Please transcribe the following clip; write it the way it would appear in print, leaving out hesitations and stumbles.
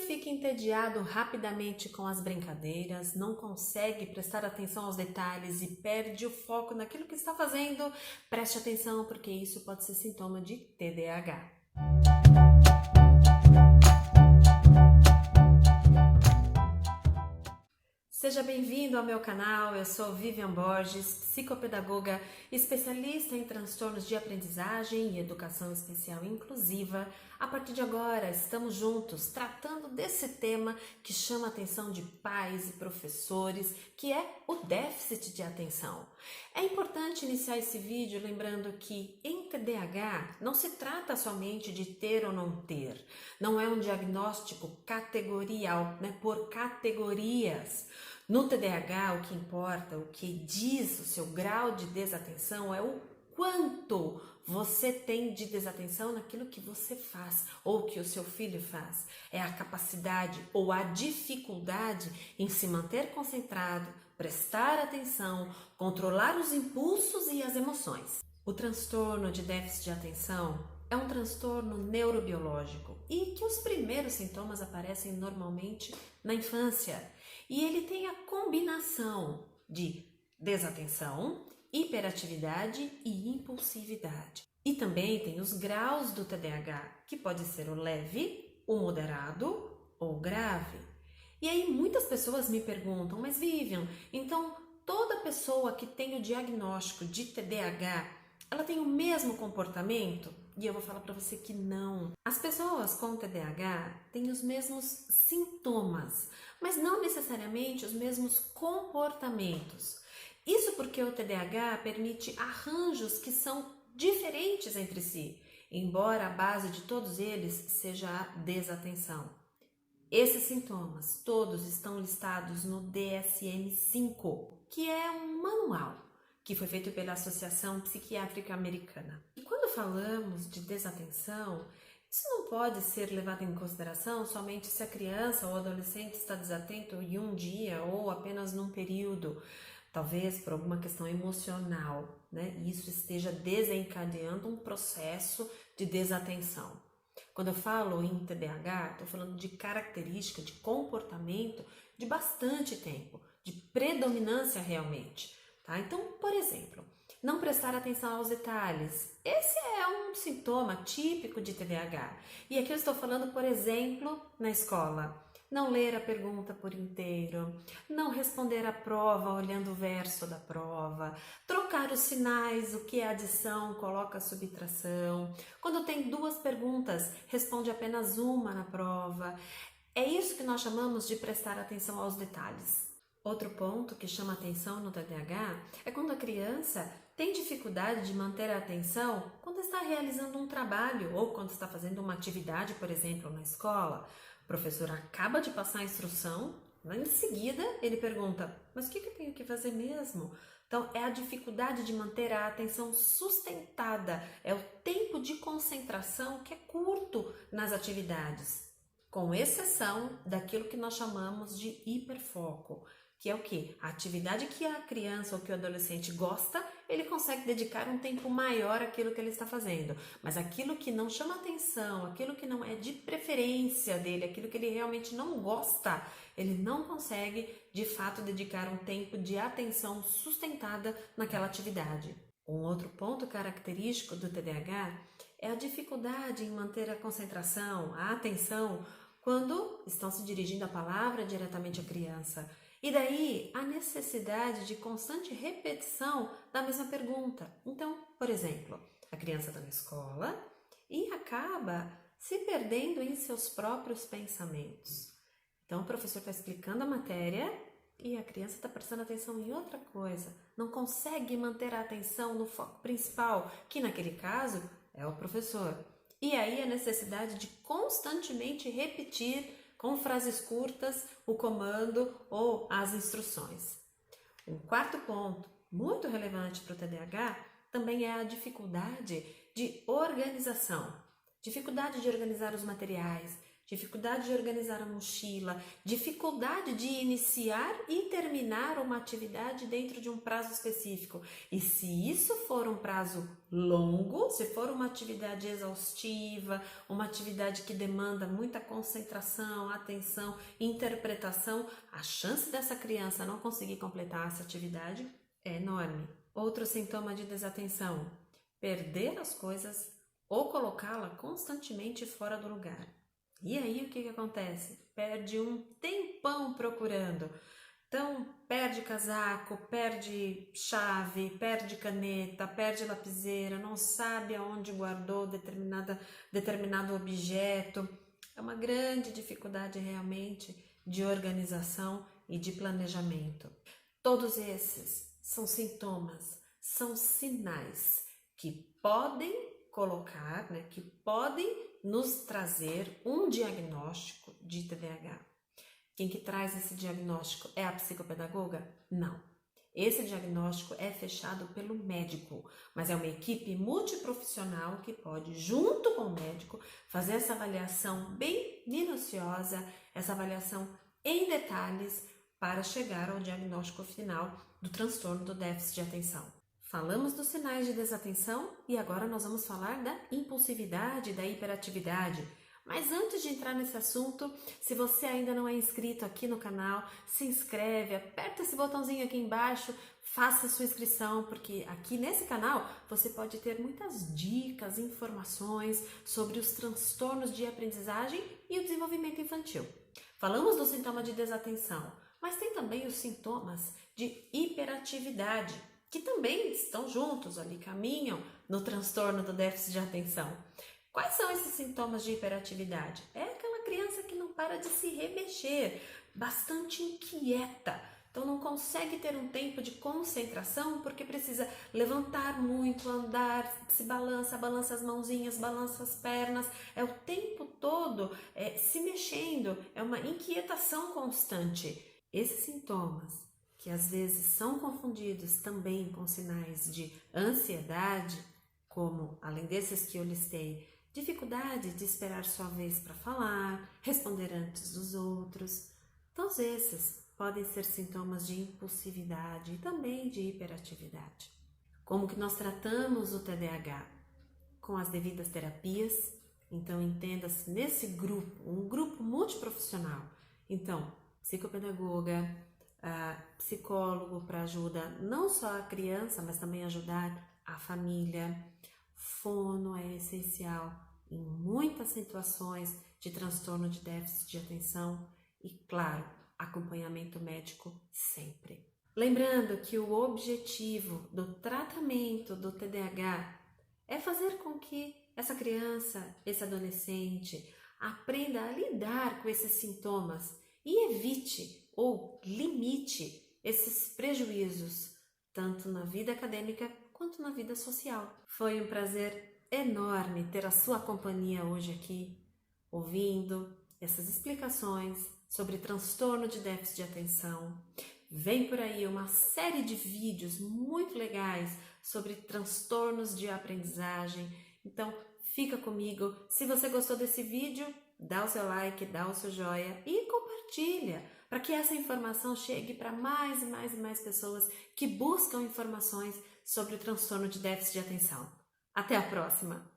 fica entediado rapidamente com as brincadeiras, não consegue prestar atenção aos detalhes e perde o foco naquilo que está fazendo, preste atenção porque isso pode ser sintoma de TDAH. Seja bem-vindo ao meu canal, eu sou Vivian Borges, psicopedagoga, especialista em transtornos de aprendizagem e educação especial inclusiva. A partir de agora, estamos juntos tratando desse tema que chama a atenção de pais e professores, que é o déficit de atenção. É importante iniciar esse vídeo lembrando que em TDAH não se trata somente de ter ou não ter, não é um diagnóstico categorial, por categorias. No TDAH, o que importa, o que diz o seu grau de desatenção é o quanto você tem de desatenção naquilo que você faz ou que o seu filho faz. É a capacidade ou a dificuldade em se manter concentrado, prestar atenção, controlar os impulsos e as emoções. O transtorno de déficit de atenção é um transtorno neurobiológico e que os primeiros sintomas aparecem normalmente na infância. E ele tem a combinação de desatenção, hiperatividade e impulsividade. E também tem os graus do TDAH, que pode ser o leve, o moderado ou grave. E aí muitas pessoas me perguntam, mas Vivian, então toda pessoa que tem o diagnóstico de TDAH, ela tem o mesmo comportamento? E eu vou falar para você que não. As pessoas com TDAH têm os mesmos sintomas, mas não necessariamente os mesmos comportamentos. Isso porque o TDAH permite arranjos que são diferentes entre si, embora a base de todos eles seja a desatenção. Esses sintomas todos estão listados no DSM-5, que é um manual que foi feito pela Associação Psiquiátrica Americana. E quando falamos de desatenção, isso não pode ser levado em consideração somente se a criança ou adolescente está desatento em um dia ou apenas num período, talvez por alguma questão emocional, e isso esteja desencadeando um processo de desatenção. Quando eu falo em TDAH, estou falando de característica, de comportamento de bastante tempo, de predominância realmente. Então, por exemplo, não prestar atenção aos detalhes. Esse é um sintoma típico de TDAH. E aqui eu estou falando, por exemplo, na escola. Não ler a pergunta por inteiro, não responder a prova olhando o verso da prova, trocar os sinais, o que é adição, coloca subtração. Quando tem duas perguntas, responde apenas uma na prova. É isso que nós chamamos de prestar atenção aos detalhes. Outro ponto que chama atenção no TDAH é quando a criança tem dificuldade de manter a atenção quando está realizando um trabalho ou quando está fazendo uma atividade, por exemplo, na escola. O professor acaba de passar a instrução, em seguida ele pergunta, mas o que eu tenho que fazer mesmo? Então, é a dificuldade de manter a atenção sustentada, é o tempo de concentração que é curto nas atividades, com exceção daquilo que nós chamamos de hiperfoco, que é o quê? A atividade que a criança ou que o adolescente gosta, ele consegue dedicar um tempo maior àquilo que ele está fazendo. Mas aquilo que não chama atenção, aquilo que não é de preferência dele, aquilo que ele realmente não gosta, ele não consegue, de fato, dedicar um tempo de atenção sustentada naquela atividade. Um outro ponto característico do TDAH é a dificuldade em manter a concentração, a atenção, quando estão se dirigindo a palavra diretamente à criança. E daí a necessidade de constante repetição da mesma pergunta. Então, por exemplo, a criança está na escola e acaba se perdendo em seus próprios pensamentos. Então, o professor está explicando a matéria e a criança está prestando atenção em outra coisa. Não consegue manter a atenção no foco principal, que naquele caso é o professor. E aí a necessidade de constantemente repetir com frases curtas o comando ou as instruções. Um quarto ponto, muito relevante para o TDAH, também é a dificuldade de organização. Dificuldade de organizar os materiais, dificuldade de organizar a mochila, dificuldade de iniciar e terminar uma atividade dentro de um prazo específico. E se isso for um prazo longo, se for uma atividade exaustiva, uma atividade que demanda muita concentração, atenção, interpretação, a chance dessa criança não conseguir completar essa atividade é enorme. Outro sintoma de desatenção: perder as coisas ou colocá-la constantemente fora do lugar. E aí o que acontece? Perde um tempão procurando. Então, perde casaco, perde chave, perde caneta, perde lapiseira, não sabe aonde guardou determinado objeto. É uma grande dificuldade realmente de organização e de planejamento. Todos esses são sintomas, são sinais que podem colocar, que podem nos trazer um diagnóstico de TDAH. Quem que traz esse diagnóstico é a psicopedagoga? Não. Esse diagnóstico é fechado pelo médico, mas é uma equipe multiprofissional que pode, junto com o médico, fazer essa avaliação bem minuciosa, essa avaliação em detalhes para chegar ao diagnóstico final do transtorno do déficit de atenção. Falamos dos sinais de desatenção e agora nós vamos falar da impulsividade, da hiperatividade. Mas antes de entrar nesse assunto, se você ainda não é inscrito aqui no canal, se inscreve, aperta esse botãozinho aqui embaixo, faça sua inscrição, porque aqui nesse canal você pode ter muitas dicas, informações sobre os transtornos de aprendizagem e o desenvolvimento infantil. Falamos do sintoma de desatenção, mas tem também os sintomas de hiperatividade, que também estão juntos ali, caminham no transtorno do déficit de atenção. Quais são esses sintomas de hiperatividade? É aquela criança que não para de se remexer, bastante inquieta, então não consegue ter um tempo de concentração porque precisa levantar muito, andar, se balança as mãozinhas, balança as pernas, é o tempo todo se mexendo, é uma inquietação constante. Esses sintomas, que às vezes são confundidos também com sinais de ansiedade, como, além desses que eu listei, dificuldade de esperar sua vez para falar, responder antes dos outros, todos esses podem ser sintomas de impulsividade e também de hiperatividade. Como que nós tratamos o TDAH? Com as devidas terapias, então entenda-se nesse grupo, um grupo multiprofissional. Então, psicopedagoga, psicólogo para ajuda não só a criança, mas também ajudar a família. Fono é essencial em muitas situações de transtorno de déficit de atenção e, claro, acompanhamento médico sempre. Lembrando que o objetivo do tratamento do TDAH é fazer com que essa criança, esse adolescente, aprenda a lidar com esses sintomas e evite ou limite esses prejuízos, tanto na vida acadêmica quanto na vida social. Foi um prazer enorme ter a sua companhia hoje aqui, ouvindo essas explicações sobre transtorno de déficit de atenção. Vem por aí uma série de vídeos muito legais sobre transtornos de aprendizagem. Então, fica comigo. Se você gostou desse vídeo, dá o seu like, dá o seu joinha e compartilha, para que essa informação chegue para mais e mais e mais pessoas que buscam informações sobre o transtorno de déficit de atenção. Até a próxima!